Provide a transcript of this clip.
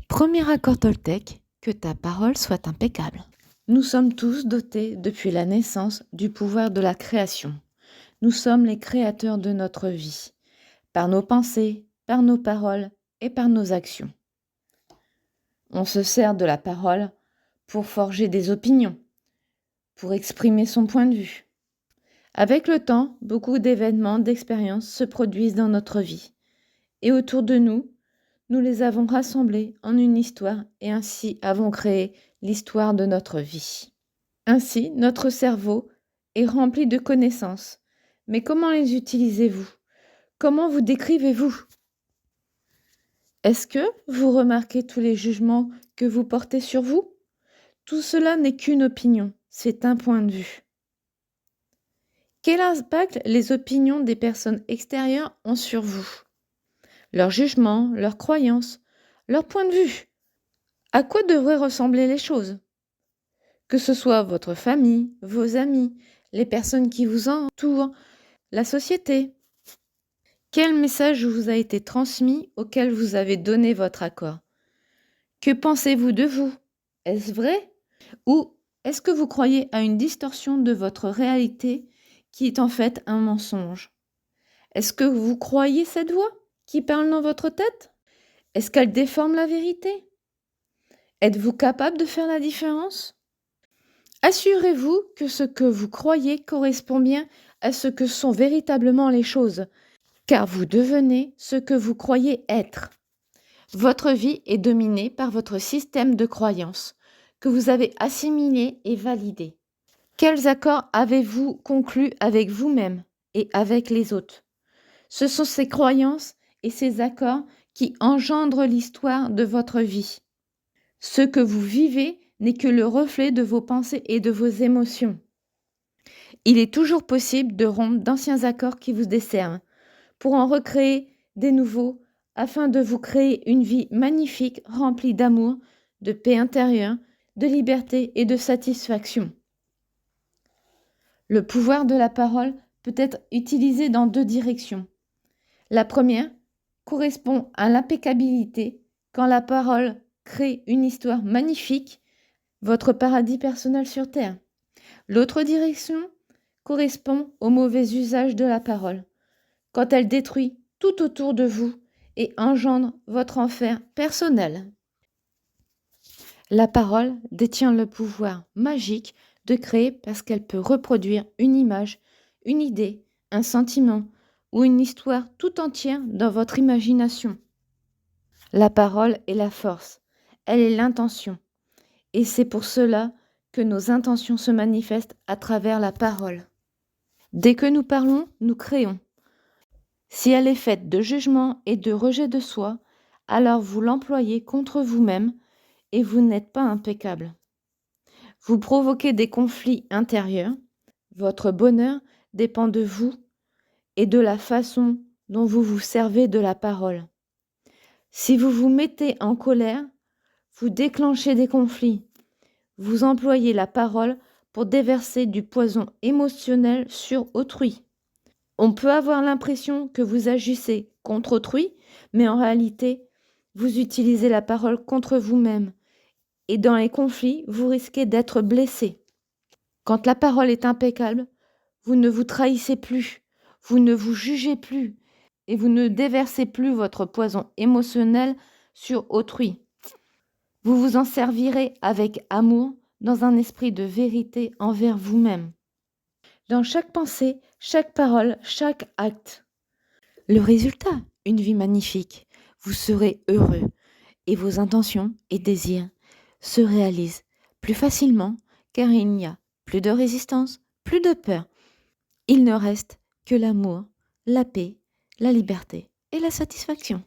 Premier accord Toltec, que ta parole soit impeccable. Nous sommes tous dotés depuis la naissance du pouvoir de la création. Nous sommes les créateurs de notre vie, par nos pensées, par nos paroles et par nos actions. On se sert de la parole pour forger des opinions, pour exprimer son point de vue. Avec le temps, beaucoup d'événements, d'expériences se produisent dans notre vie. Et autour de nous, nous les avons rassemblés en une histoire et ainsi avons créé l'histoire de notre vie. Ainsi, notre cerveau est rempli de connaissances. Mais comment les utilisez-vous? Comment vous décrivez-vous? Est-ce que vous remarquez tous les jugements que vous portez sur vous? Tout cela n'est qu'une opinion, c'est un point de vue. Quel impact les opinions des personnes extérieures ont sur vous? Leurs jugements, leurs croyances, leur point de vue. À quoi devraient ressembler les choses? Que ce soit votre famille, vos amis, les personnes qui vous entourent, la société. Quel message vous a été transmis auquel vous avez donné votre accord? Que pensez-vous de vous? Est-ce vrai? Ou est-ce que vous croyez à une distorsion de votre réalité qui est en fait un mensonge? Est-ce que vous croyez cette voix qui parle dans votre tête? Est-ce qu'elle déforme la vérité? Êtes-vous capable de faire la différence? Assurez-vous que ce que vous croyez correspond bien à ce que sont véritablement les choses, car vous devenez ce que vous croyez être. Votre vie est dominée par votre système de croyances, que vous avez assimilé et validé. Quels accords avez-vous conclus avec vous-même et avec les autres? Ce sont ces croyances et ces accords qui engendrent l'histoire de votre vie. Ce que vous vivez n'est que le reflet de vos pensées et de vos émotions. Il est toujours possible de rompre d'anciens accords qui vous desservent, pour en recréer des nouveaux, afin de vous créer une vie magnifique remplie d'amour, de paix intérieure, de liberté et de satisfaction. Le pouvoir de la parole peut être utilisé dans deux directions. La première correspond à l'impeccabilité, quand la parole crée une histoire magnifique, votre paradis personnel sur Terre. L'autre direction correspond au mauvais usage de la parole, quand elle détruit tout autour de vous et engendre votre enfer personnel. La parole détient le pouvoir magique de créer parce qu'elle peut reproduire une image, une idée, un sentiment ou une histoire tout entière dans votre imagination. La parole est la force, elle est l'intention. Et c'est pour cela que nos intentions se manifestent à travers la parole. Dès que nous parlons, nous créons. Si elle est faite de jugement et de rejet de soi, alors vous l'employez contre vous-même et vous n'êtes pas impeccable. Vous provoquez des conflits intérieurs. Votre bonheur dépend de vous et de la façon dont vous vous servez de la parole. Si vous vous mettez en colère, vous déclenchez des conflits. Vous employez la parole pour déverser du poison émotionnel sur autrui. On peut avoir l'impression que vous agissez contre autrui, mais en réalité, vous utilisez la parole contre vous-même. Et dans les conflits, vous risquez d'être blessé. Quand la parole est impeccable, vous ne vous trahissez plus, vous ne vous jugez plus et vous ne déversez plus votre poison émotionnel sur autrui. Vous vous en servirez avec amour dans un esprit de vérité envers vous-même. Dans chaque pensée, chaque parole, chaque acte. Le résultat, une vie magnifique. Vous serez heureux et vos intentions et désirs se réalisent plus facilement car il n'y a plus de résistance, plus de peur. Il ne reste que l'amour, la paix, la liberté et la satisfaction.